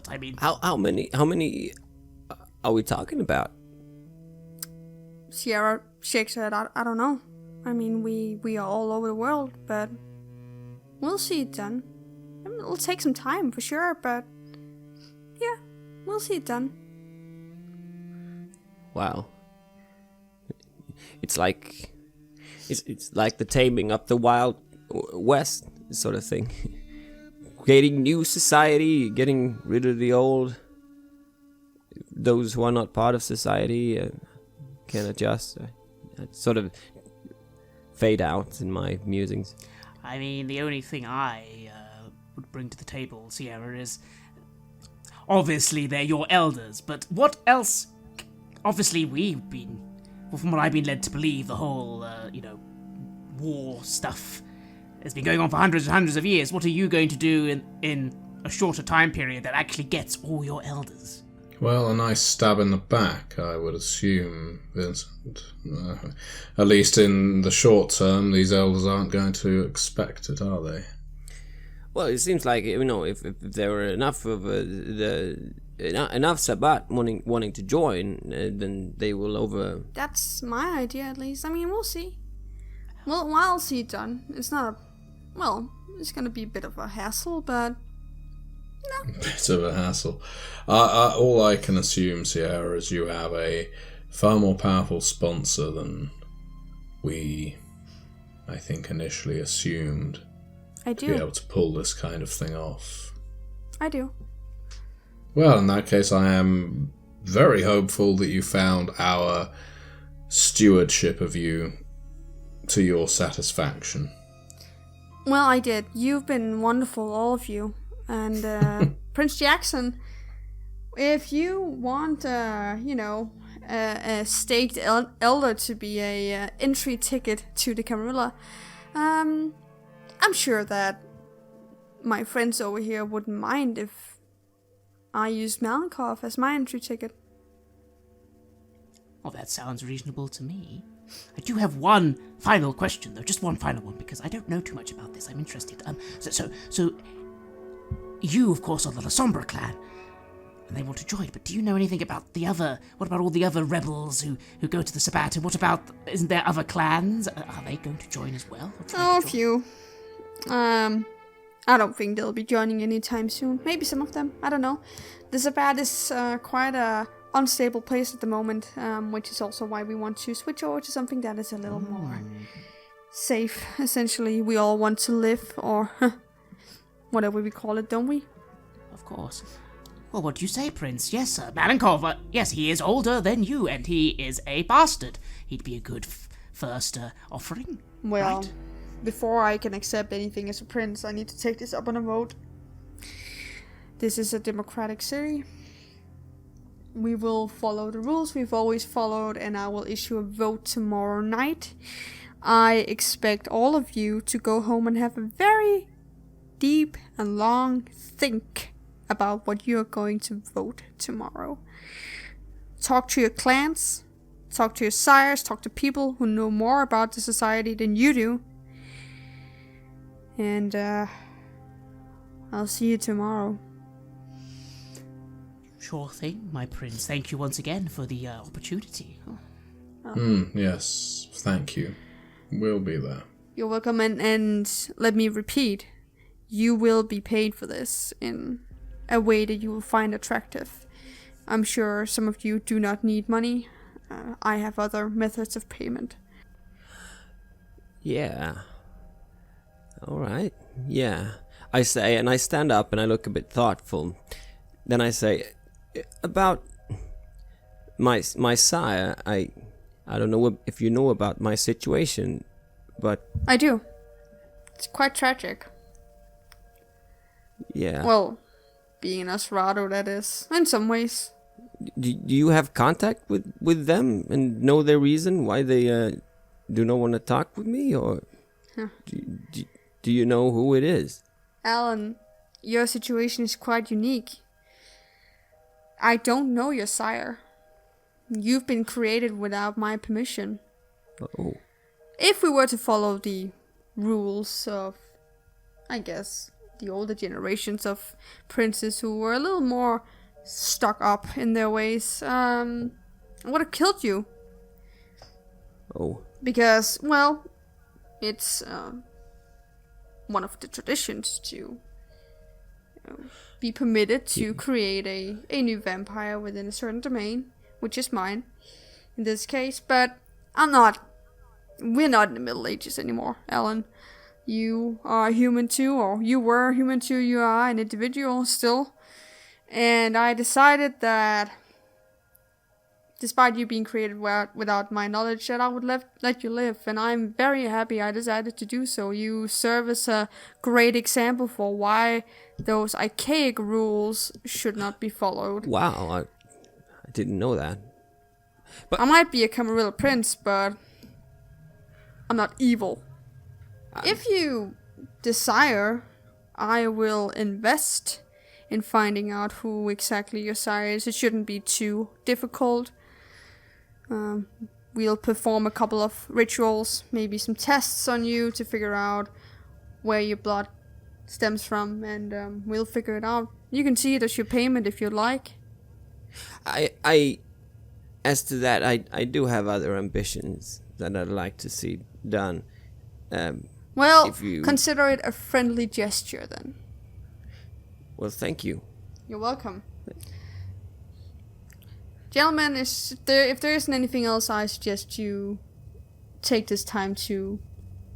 I mean, How many are we talking about? Sierra shakes her head. I don't know. I mean, we are all over the world, but we'll see it done. I mean, it'll take some time for sure, but yeah, we'll see it done. Wow. It's like the taming of the Wild West sort of thing. Creating new society, getting rid of the old. Those who are not part of society can adjust. I sort of fade out in my musings. I mean, the only thing I would bring to the table, Sierra, is obviously they're your elders, but what else? Obviously, from what I've been led to believe, the whole, war stuff has been going on for hundreds and hundreds of years. What are you going to do in a shorter time period that actually gets all your elders? Well, a nice stab in the back, I would assume, Vincent. At least in the short term, these elders aren't going to expect it, are they? Well, it seems like, if there were enough of enough Sabbat wanting to join, then they will over. That's my idea, at least. I mean, we'll see. Well, I'll see it done. It's not it's gonna be a bit of a hassle, but Bit of a hassle. All I can assume, Sierra, is you have a far more powerful sponsor than we, I think, initially assumed. I To be do. able to pull this kind of thing off. I do. Well, in that case, I am very hopeful that you found our stewardship of you to your satisfaction. Well, I did. You've been wonderful, all of you. And Prince Jackson, if you want, a staked elder to be a entry ticket to the Camarilla, I'm sure that my friends over here wouldn't mind if I used Malinkov as my entry ticket. Well, that sounds reasonable to me. I do have one final question, though, just one final one, because I don't know too much about this. I'm interested. So you, of course, are the La Sombra clan, and they want to join, but do you know anything about what about all the other rebels who go to the Sabbat, and what about, isn't there other clans? Are they going to join as well? Oh, a few. I don't think they'll be joining anytime soon. Maybe some of them. I don't know. The Sabbat is quite a unstable place at the moment, which is also why we want to switch over to something that is a little more safe. Essentially, we all want to live, or whatever we call it, don't we? Of course. Well, what do you say, Prince? Yes, sir. Malinkov, yes, he is older than you, and he is a bastard. He'd be a good first offering. Well, right? Before I can accept anything as a prince, I need to take this up on a vote. This is a democratic city. We will follow the rules we've always followed, and I will issue a vote tomorrow night. I expect all of you to go home and have a very deep and long think about what you're going to vote tomorrow. Talk to your clans, talk to your sires, talk to people who know more about the society than you do. And I'll see you tomorrow. Sure thing, my prince. Thank you once again for the opportunity. Yes, thank you. We'll be there. You're welcome, and let me repeat, you will be paid for this in a way that you will find attractive. I'm sure some of you do not need money. I have other methods of payment. Yeah. All right. Yeah. I say, and I stand up and I look a bit thoughtful. Then I say, about my sire, I don't know if you know about my situation, but I do. It's quite tragic. Yeah. Well, being an Osrado, that is, in some ways. Do you have contact with them and know their reason why they do not want to talk with me, or Huh. do you know who it is? Alan, your situation is quite unique. I don't know your sire. You've been created without my permission. Oh. If we were to follow the rules of, I guess, the older generations of princes who were a little more stuck up in their ways, I would have killed you. Oh. Because, well, it's one of the traditions to be permitted to create a new vampire within a certain domain, which is mine in this case. But we're not in the Middle Ages anymore, Alan. You are human too, or you were human too, you are an individual still. And I decided that, despite you being created without my knowledge, that I would let you live. And I'm very happy I decided to do so. You serve as a great example for why those archaic rules should not be followed. Wow, I didn't know that. But I might be a Camarilla prince, but I'm not evil. If you desire, I will invest in finding out who exactly your sire is. It shouldn't be too difficult. We'll perform a couple of rituals, maybe some tests on you to figure out where your blood stems from, and we'll figure it out. You can see it as your payment if you'd like. As to that, I do have other ambitions that I'd like to see done. Well, consider it a friendly gesture then. Well, thank you. You're welcome. Gentlemen, if there isn't anything else, I suggest you take this time to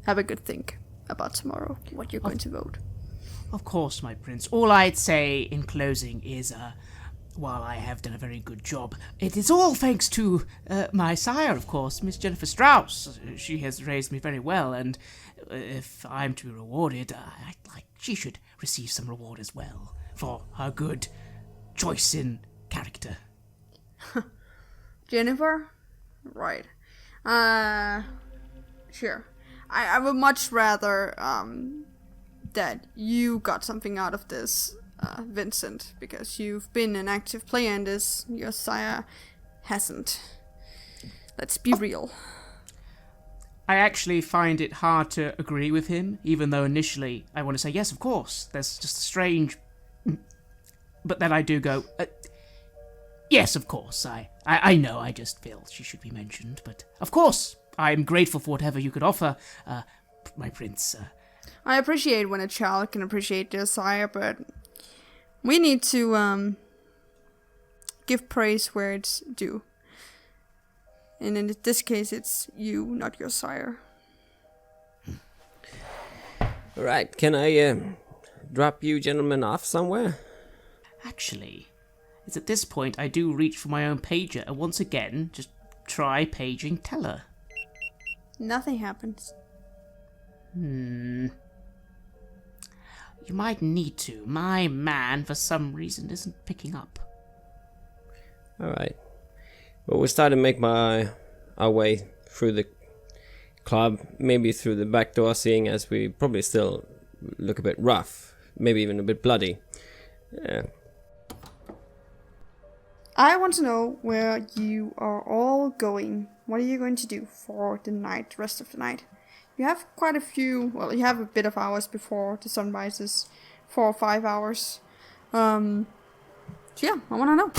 have a good think about tomorrow, what you're going to vote. Of course, my prince. All I'd say in closing is, while I have done a very good job, it is all thanks to my sire, of course, Miss Jennifer Strauss. She has raised me very well, and if I'm to be rewarded, she should receive some reward as well for her good choice in character. Jennifer? Right. Sure. I would much rather that you got something out of this, Vincent, because you've been an active player in this. Your sire hasn't. Let's be real. I actually find it hard to agree with him, even though initially I want to say, yes, of course. There's just a strange... But then I do go, yes, of course. I know, I just feel she should be mentioned. But, of course, I'm grateful for whatever you could offer, my prince. I appreciate when a child can appreciate their sire, but we need to give praise where it's due. And in this case, it's you, not your sire. Alright, can I drop you gentlemen off somewhere? Actually, it's at this point I do reach for my own pager, and once again, just try paging Teller. Nothing happens. You might need to. My man, for some reason, isn't picking up. Alright. Well, we're starting to make our way through the club, maybe through the back door, seeing as we probably still look a bit rough, maybe even a bit bloody. I want to know where you are all going. What are you going to do for the night, rest of the night? You have quite a few, well, you have a bit of hours before the sun rises, 4 or 5 hours. So yeah, I want to know.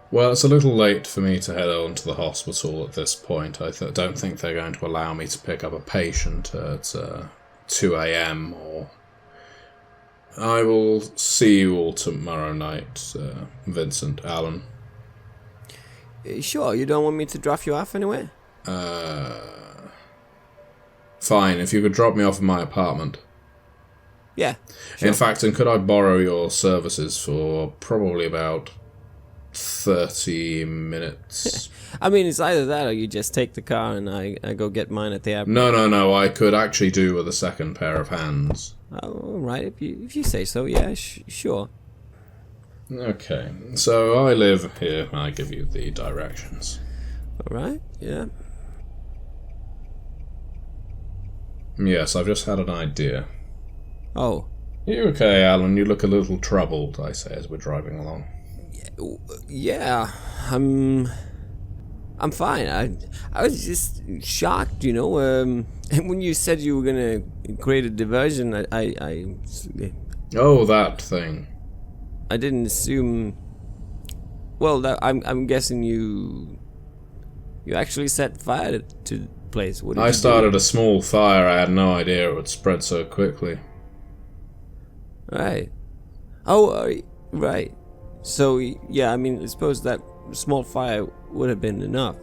Well, it's a little late for me to head on to the hospital at this point. I don't think they're going to allow me to pick up a patient at 2 a.m. or... I will see you all tomorrow night, Vincent, Alan. Sure, you don't want me to drop you off anywhere? Fine, if you could drop me off in my apartment. Yeah. Sure. In fact, and could I borrow your services for probably about 30 minutes? I mean, it's either that or you just take the car and I go get mine at the airport. No, I could actually do with a second pair of hands. All right, if you say so, yeah, sure. Okay, so I live here. I give you the directions. All right, yeah. Yes, I've just had an idea. Oh, You okay, Alan? You look a little troubled, I say, as we're driving along. Yeah, I'm fine. I was just shocked, you know. And when you said you were gonna create a diversion, Oh, that thing. I didn't assume. Well, I'm guessing you actually set fire to the place. What did I you started do? a small fire. I had no idea it would spread so quickly. Right. Oh, right. So, yeah, I mean, I suppose that small fire would have been enough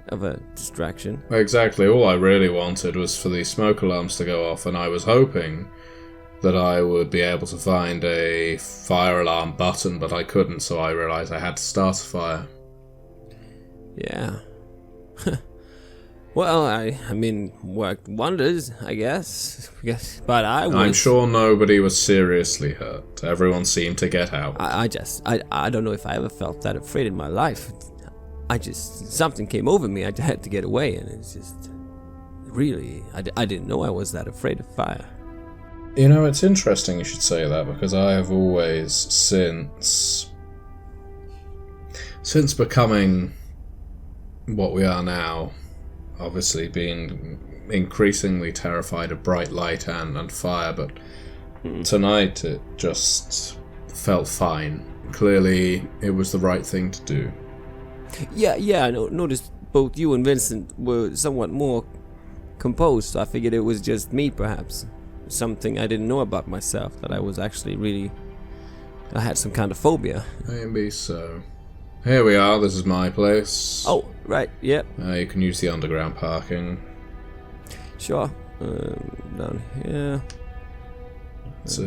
of a distraction. Exactly. All I really wanted was for the smoke alarms to go off, and I was hoping that I would be able to find a fire alarm button, but I couldn't, so I realized I had to start a fire. Yeah. Well, I mean, worked wonders, I guess. But I'm sure nobody was seriously hurt. Everyone seemed to get out. I don't know if I ever felt that afraid in my life. Something came over me. I had to get away, and it's just really, I didn't know I was that afraid of fire. You know, it's interesting you should say that, because I have always, since becoming what we are now, obviously been increasingly terrified of bright light and fire, but tonight it just felt fine. Clearly, it was the right thing to do. Yeah, I noticed both you and Vincent were somewhat more composed, so I figured it was just me, perhaps. Something I didn't know about myself, that I was actually I had some kind of phobia. Maybe so. Here we are, this is my place. Oh, right, yep. You can use the underground parking. Sure. Down here. It's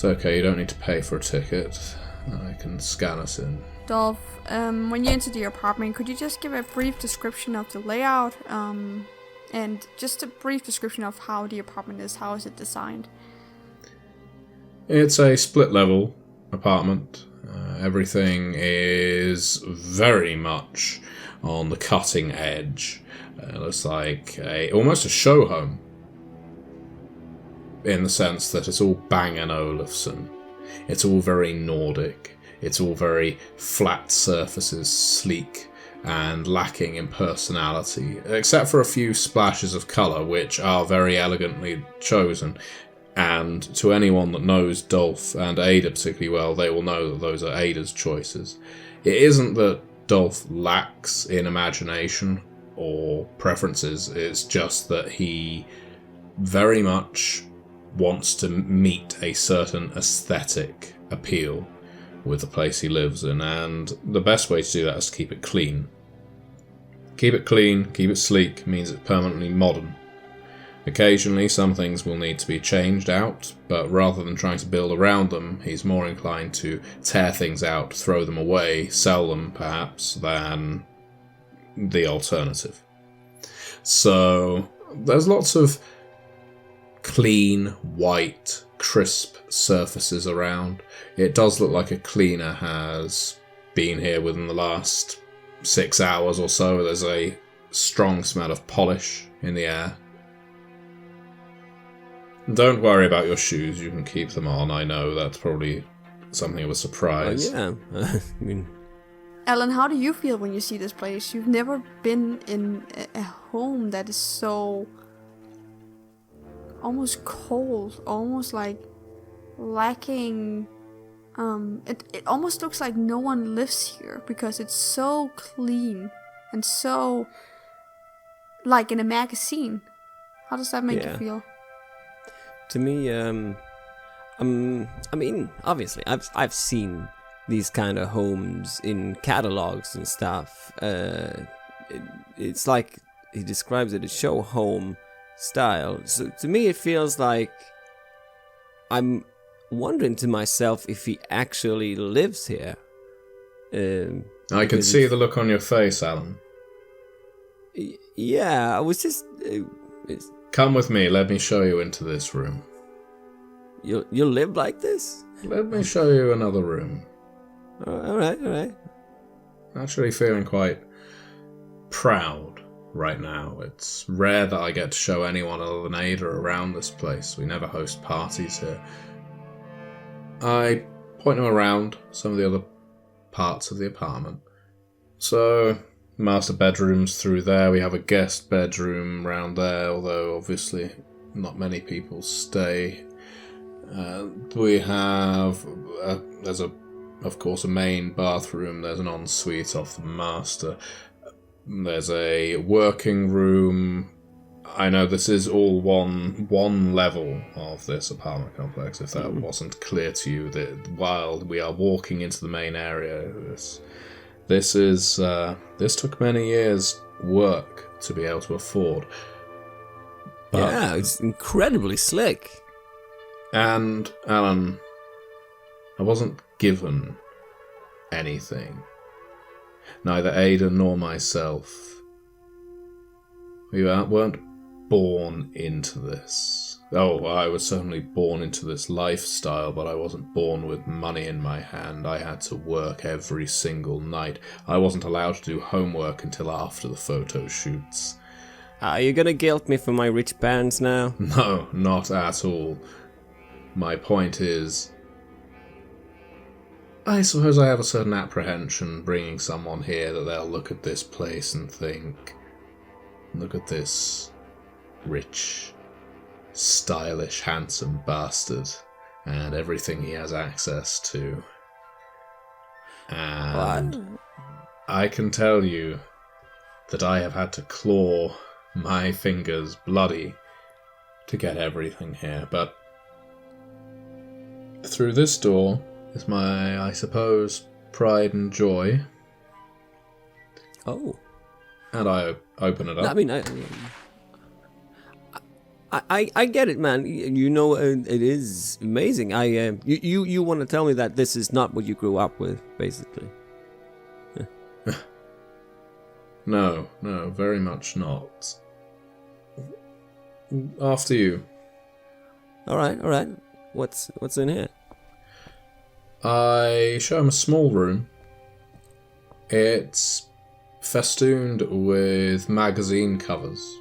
okay, you don't need to pay for a ticket. I can scan us in. Dolph, when you enter the apartment, could you just give a brief description of the layout? And just a brief description of how the apartment is. How is it designed? It's a split-level apartment. Everything is very much on the cutting edge. It looks like almost a show home, in the sense that it's all Bang & Olufsen. It's all very Nordic. It's all very flat surfaces, sleek, and lacking in personality, except for a few splashes of colour, which are very elegantly chosen. And to anyone that knows Dolph and Ada particularly well, they will know that those are Ada's choices. It isn't that Dolph lacks in imagination or preferences, it's just that he very much wants to meet a certain aesthetic appeal with the place he lives in, and the best way to do that is to keep it clean. Keep it clean, keep it sleek, means it's permanently modern. Occasionally some things will need to be changed out, but rather than trying to build around them, he's more inclined to tear things out, throw them away, sell them perhaps, than the alternative. So there's lots of clean, white, crisp surfaces around. It does look like a cleaner has been here within the last 6 hours or so. There's a strong smell of polish in the air. Don't worry about your shoes, you can keep them on. I know that's probably something of a surprise. Yeah, I mean... Alan, how do you feel when you see this place? You've never been in a home that is so... almost cold, almost like lacking... It almost looks like no one lives here, because it's so clean and so... like in a magazine. How does that make you feel? To me, I mean, obviously, I've seen these kind of homes in catalogs and stuff. It's like he describes it as show home style. So to me, it feels like I'm wondering to myself if he actually lives here. I can see the look on your face, Alan. Yeah, I was just... Come with me, let me show you into this room. You live like this? Let me show you another room. Alright. Actually feeling quite proud right now. It's rare that I get to show anyone other than Ada around this place. We never host parties here. I point him around some of the other parts of the apartment. So, master bedrooms through there. We have a guest bedroom round there, although obviously not many people stay. We have, of course, a main bathroom. There's an ensuite off the master. There's a working room. I know this is all one level of this apartment complex, if that wasn't clear to you, that while we are walking into the main area, this took many years' work to be able to afford. But, yeah, it's incredibly slick. And, Alan, I wasn't given anything. Neither Ada nor myself. We weren't born into this. Oh, I was certainly born into this lifestyle, but I wasn't born with money in my hand. I had to work every single night. I wasn't allowed to do homework until after the photo shoots. Are you gonna guilt me for my rich parents now? No, not at all. My point is, I suppose I have a certain apprehension bringing someone here that they'll look at this place and think, look at this rich, stylish, handsome bastard and everything he has access to. And I can tell you that I have had to claw my fingers bloody to get everything here, but through this door is my, I suppose, pride and joy. Oh. And I open it up. No, I mean, I get it, man. You know, it is amazing. You want to tell me that this is not what you grew up with, basically? Yeah. No, very much not. After you. All right. What's in here? I show him a small room. It's festooned with magazine covers,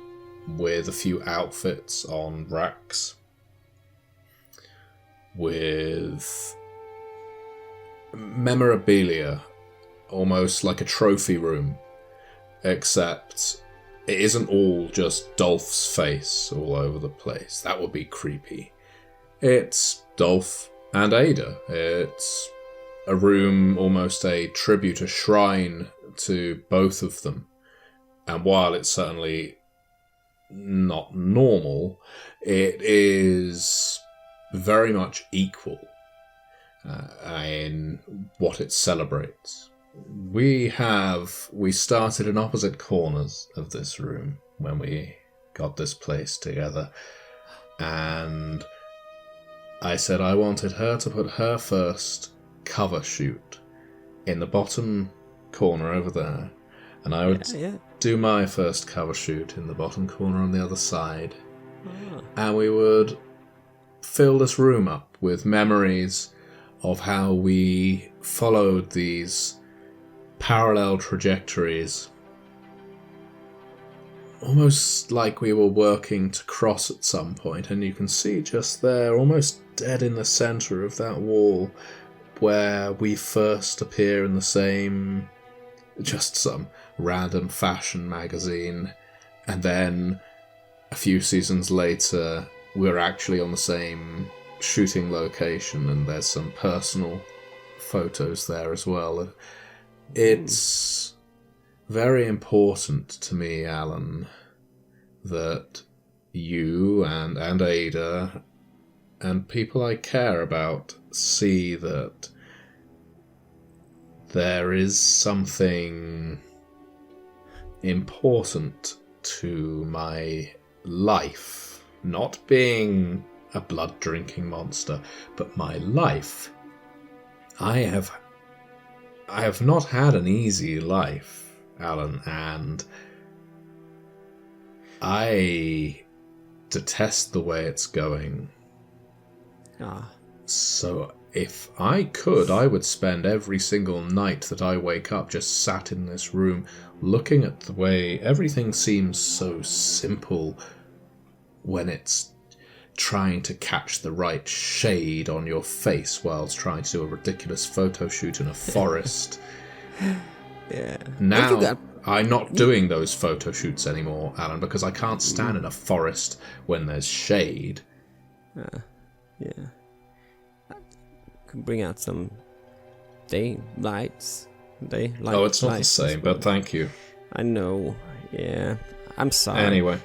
with a few outfits on racks, with memorabilia, almost like a trophy room, except it isn't all just Dolph's face all over the place. That would be creepy. It's Dolph and Ada. It's a room, almost a tribute, a shrine to both of them. And while it's certainly not normal, it is very much equal in what it celebrates. We started in opposite corners of this room when we got this place together, and I said I wanted her to put her first cover shoot in the bottom corner over there, and I would do my first cover shoot in the bottom corner on the other side. And we would fill this room up with memories of how we followed these parallel trajectories, almost like we were working to cross at some point. And you can see just there, almost dead in the center of that wall, where we first appear in the same, just some random fashion magazine, and then a few seasons later we're actually on the same shooting location, and there's some personal photos there as well. It's very important to me, Alan, that you and Ada and people I care about see that there is something important to my life. Not being a blood-drinking monster, but my life. I have not had an easy life, Alan, and I detest the way it's going. So If I could, I would spend every single night that I wake up just sat in this room, looking at the way everything seems so simple when it's trying to catch the right shade on your face whilst trying to do a ridiculous photo shoot in a forest. Yeah. Now, I'm not doing those photo shoots anymore, Alan, because I can't stand in a forest when there's shade. Yeah. Can bring out some daylights. Oh, it's not the same, but thank you. I know. Yeah. I'm sorry. Anyway,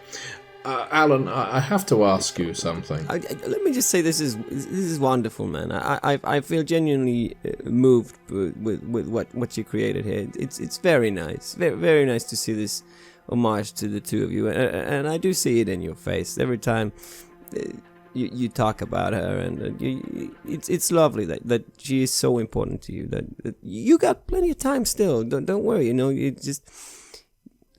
Alan, I have to ask you something. Let me just say this is wonderful, man. I feel genuinely moved with what you created here. It's very nice, very nice to see this homage to the two of you, and I do see it in your face every time you talk about her, and it's lovely that she is so important to you. That you got plenty of time still. Don't worry. You just.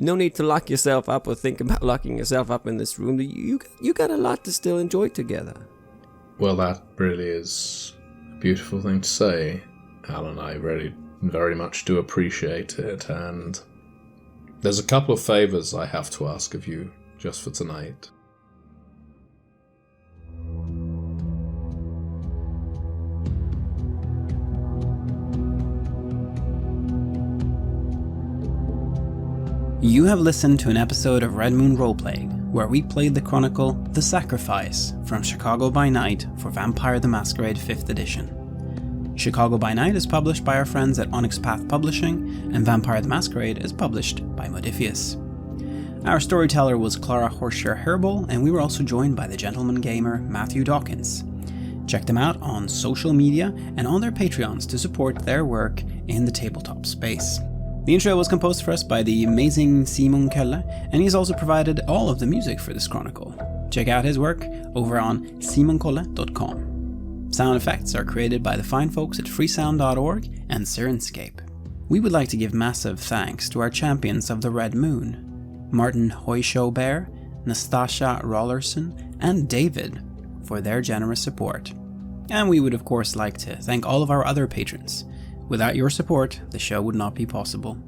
No need to lock yourself up or think about locking yourself up in this room. You got a lot to still enjoy together. Well, that really is a beautiful thing to say, Alan. I really very much do appreciate it, and there's a couple of favours I have to ask of you just for tonight. You have listened to an episode of Red Moon Roleplaying, where we played the chronicle The Sacrifice from Chicago by Night for Vampire the Masquerade 5th edition. Chicago by Night is published by our friends at Onyx Path Publishing, and Vampire the Masquerade is published by Modifius. Our storyteller was Klara Horskjær Herbøl, and we were also joined by the gentleman gamer Matthew Dawkins. Check them out on social media and on their Patreons to support their work in the tabletop space. The intro was composed for us by the amazing Simon Kölle, and he's also provided all of the music for this chronicle. Check out his work over on simonkolle.com. Sound effects are created by the fine folks at freesound.org and Syrinscape. We would like to give massive thanks to our champions of the Red Moon, Martin Heuschober, Nastasia Raulerson, and David, for their generous support. And we would of course like to thank all of our other patrons. Without your support, the show would not be possible.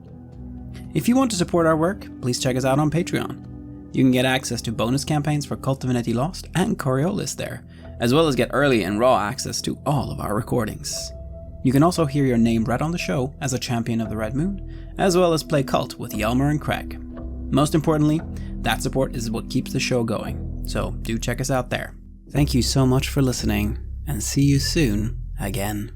If you want to support our work, please check us out on Patreon. You can get access to bonus campaigns for Cult of Divinity Lost and Coriolis there, as well as get early and raw access to all of our recordings. You can also hear your name read on the show as a champion of the Red Moon, as well as play Cult with Yelmer and Craig. Most importantly, that support is what keeps the show going, so do check us out there. Thank you so much for listening, and see you soon again.